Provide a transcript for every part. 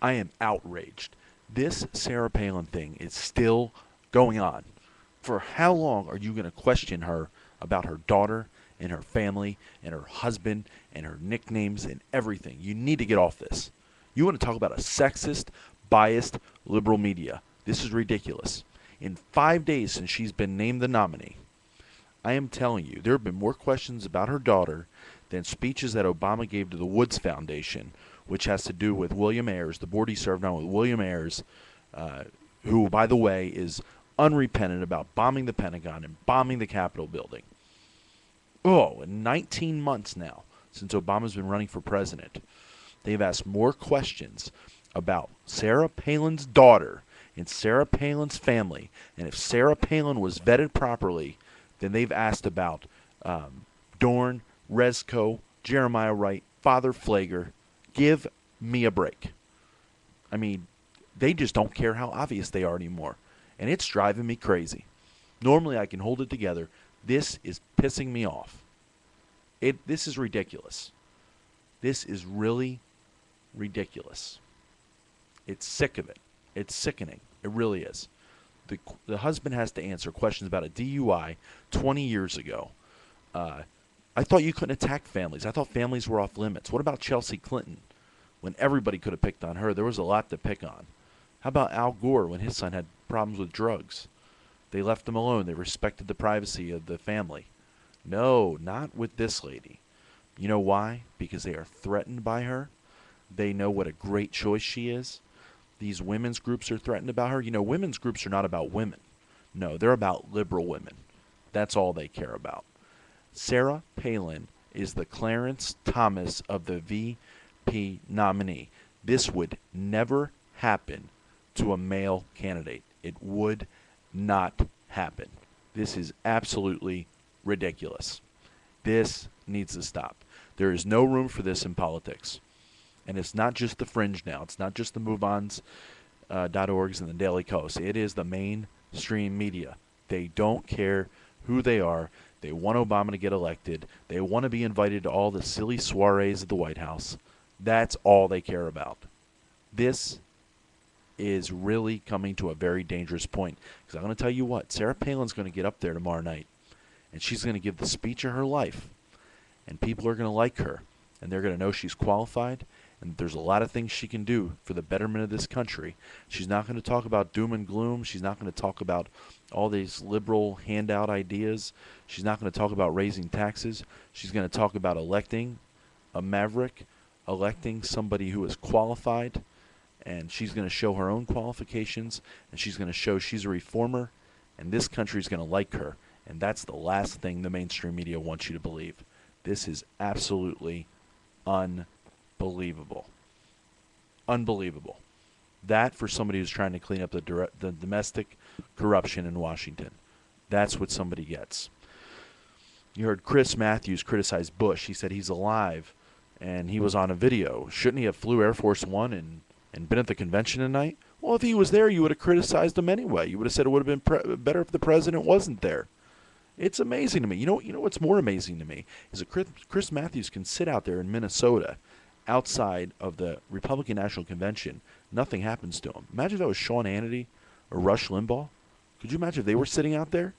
I am outraged. This Sarah Palin thing is still going on. For how long are you going to question her about her daughter and her family and her husband and her nicknames and everything? You need to get off this. You want to talk about a sexist, biased, liberal media. This is ridiculous. In 5 days since she's been named the nominee, I am telling you, there have been more questions about her daughter than speeches that Obama gave to the Woods Foundation, which has to do with William Ayers, the board he served on with William Ayers, who, by the way, is unrepentant about bombing the Pentagon and bombing the Capitol building. Oh, in 19 months now, since Obama's been running for president, they've asked more questions about Sarah Palin's daughter and Sarah Palin's family. And if Sarah Palin was vetted properly, then they've asked about Dorn, Rezko, Jeremiah Wright, Father Flager. Give me a break. I mean, they just don't care how obvious they are anymore. And it's driving me crazy. Normally I can hold it together. This is pissing me off. This is ridiculous. This is really ridiculous. It's sick of it. It's sickening. It really is. The husband has to answer questions about a DUI 20 years ago. I thought you couldn't attack families. I thought families were off limits. What about Chelsea Clinton? When everybody could have picked on her, there was a lot to pick on. How about Al Gore when his son had problems with drugs? They left him alone. They respected the privacy of the family. No, not with this lady. You know why? Because they are threatened by her. They know what a great choice she is. These women's groups are threatened about her. You know, women's groups are not about women. No, they're about liberal women. That's all they care about. Sarah Palin is the Clarence Thomas of the VP nominee. This would never happen to a male candidate. It would not happen. This is absolutely ridiculous. This needs to stop. There is no room for this in politics. And it's not just the fringe now. It's not just the MoveOns, .orgs and the Daily Kos. It is the mainstream media. They don't care who they are. They want Obama to get elected. They want to be invited to all the silly soirees at the White House. That's all they care about. This is really coming to a very dangerous point. Because I'm going to tell you what, Sarah Palin's going to get up there tomorrow night, and she's going to give the speech of her life, and people are going to like her, and they're going to know she's qualified, and there's a lot of things she can do for the betterment of this country. She's not going to talk about doom and gloom. She's not going to talk about all these liberal handout ideas. She's not going to talk about raising taxes. She's going to talk about electing a maverick, electing somebody who is qualified, and she's going to show her own qualifications, and she's going to show she's a reformer, and this country is going to like her. And that's the last thing the mainstream media wants you to believe. This is absolutely unbelievable. Unbelievable. That, for somebody who's trying to clean up the domestic corruption in Washington, that's what somebody gets. You heard Chris Matthews criticize Bush. He said he's alive, and he was on a video. Shouldn't he have flew Air Force One and been at the convention tonight? Well, if he was there, you would have criticized him anyway. You would have said it would have been better if the president wasn't there. It's amazing to me. You know what's more amazing to me is that Chris Matthews can sit out there in Minnesota outside of the Republican National Convention. Nothing happens to him. Imagine if that was Sean Hannity or Rush Limbaugh. Could you imagine if they were sitting out there?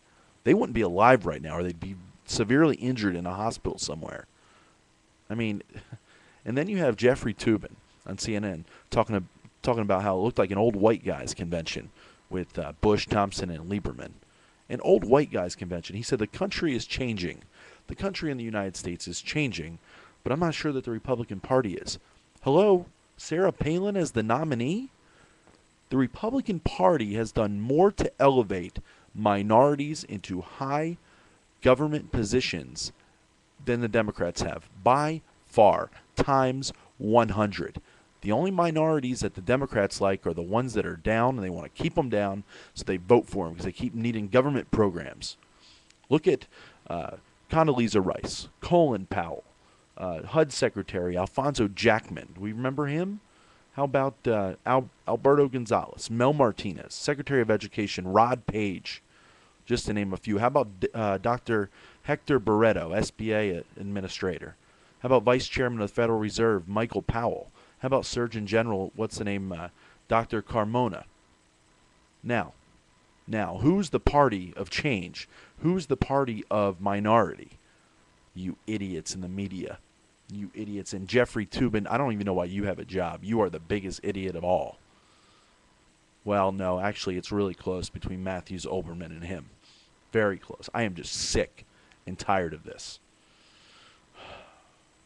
They wouldn't be alive right now, or they'd be severely injured in a hospital somewhere. I mean, and then you have Jeffrey Toobin on CNN talking about how it looked like an old white guys convention with Bush, Thompson, and Lieberman. An old white guys convention. He said the country is changing. The country in the United States is changing, but I'm not sure that the Republican Party is. Hello? Sarah Palin as the nominee? The Republican Party has done more to elevate minorities into high government positions than the Democrats have, by far, times 100. The only minorities that the Democrats like are the ones that are down, and they want to keep them down, so they vote for them because they keep needing government programs. Look at Condoleezza Rice, Colin Powell, HUD Secretary Alfonso Jackman. Do we remember him? How about Alberto Gonzalez, Mel Martinez, Secretary of Education Rod Page, just to name a few. How about Dr. Hector Barreto, SBA Administrator? How about Vice Chairman of the Federal Reserve Michael Powell? How about Surgeon General, what's the name, Dr. Carmona? Now, who's the party of change? Who's the party of minority? You idiots in the media. You idiots. And Jeffrey Toobin, I don't even know why you have a job. You are the biggest idiot of all. Well, no, actually, it's really close between Matthews, Olbermann, and him. Very close. I am just sick and tired of this.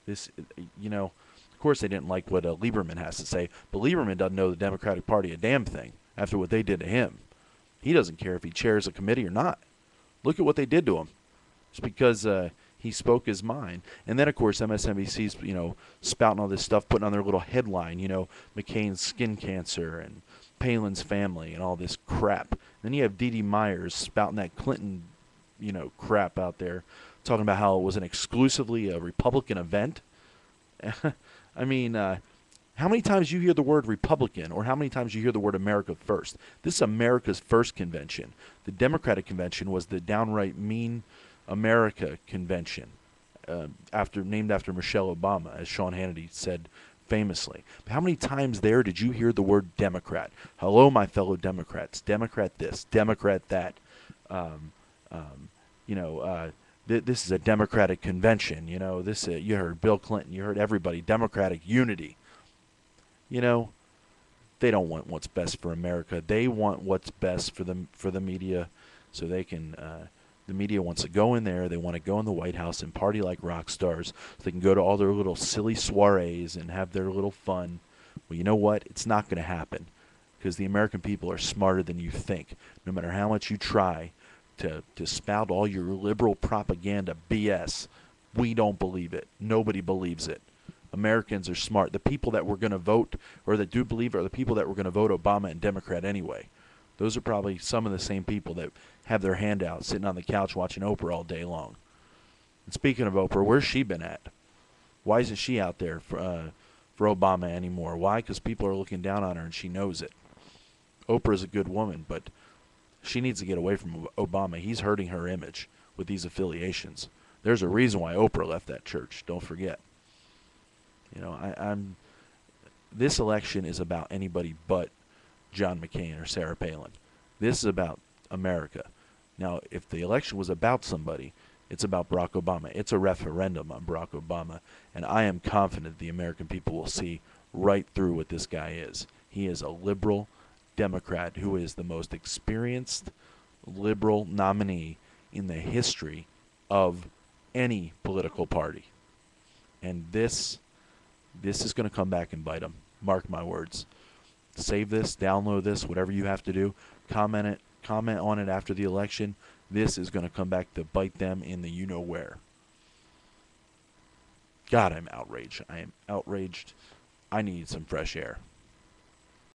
This, of course they didn't like what Lieberman has to say, but Lieberman doesn't know the Democratic Party a damn thing after what they did to him. He doesn't care if he chairs a committee or not. Look at what they did to him. It's because he spoke his mind. And then, of course, MSNBC's, spouting all this stuff, putting on their little headline, McCain's skin cancer and Palin's family and all this crap. Then you have Dee Myers spouting that Clinton, crap out there, talking about how it was an exclusively a Republican event. I mean, how many times you hear the word Republican, or how many times you hear the word America First? This is America's first convention. The Democratic convention was the downright mean America convention, named after Michelle Obama, as Sean Hannity said famously. But how many times there did you hear the word Democrat? Hello, my fellow Democrats. Democrat this, Democrat that. This is a Democratic convention. You heard Bill Clinton. You heard everybody. Democratic unity. They don't want what's best for America. They want what's best for the media, so they can. The media wants to go in there. They want to go in the White House and party like rock stars. So they can go to all their little silly soirees and have their little fun. Well, you know what? It's not going to happen, because the American people are smarter than you think. No matter how much you try to spout all your liberal propaganda BS, we don't believe it. Nobody believes it. Americans are smart. The people that were going to vote, or that do believe it, are the people that were going to vote Obama and Democrat anyway. Those are probably some of the same people that have their hand out sitting on the couch watching Oprah all day long. And speaking of Oprah, where's she been at? Why isn't she out there for Obama anymore? Why? Because people are looking down on her and she knows it. Oprah's a good woman, but she needs to get away from Obama. He's hurting her image with these affiliations. There's a reason why Oprah left that church. Don't forget. This election is about anybody but John McCain or Sarah Palin. This is about America. Now, if the election was about somebody, it's about Barack Obama. It's a referendum on Barack Obama, and I am confident the American people will see right through what this guy is. He is a liberal Democrat who is the most experienced liberal nominee in the history of any political party. And this is going to come back and bite him. Mark my words. Save this, download this, whatever you have to do. Comment on it after the election. This is going to come back to bite them in the you-know-where. God, I'm outraged. I am outraged. I need some fresh air.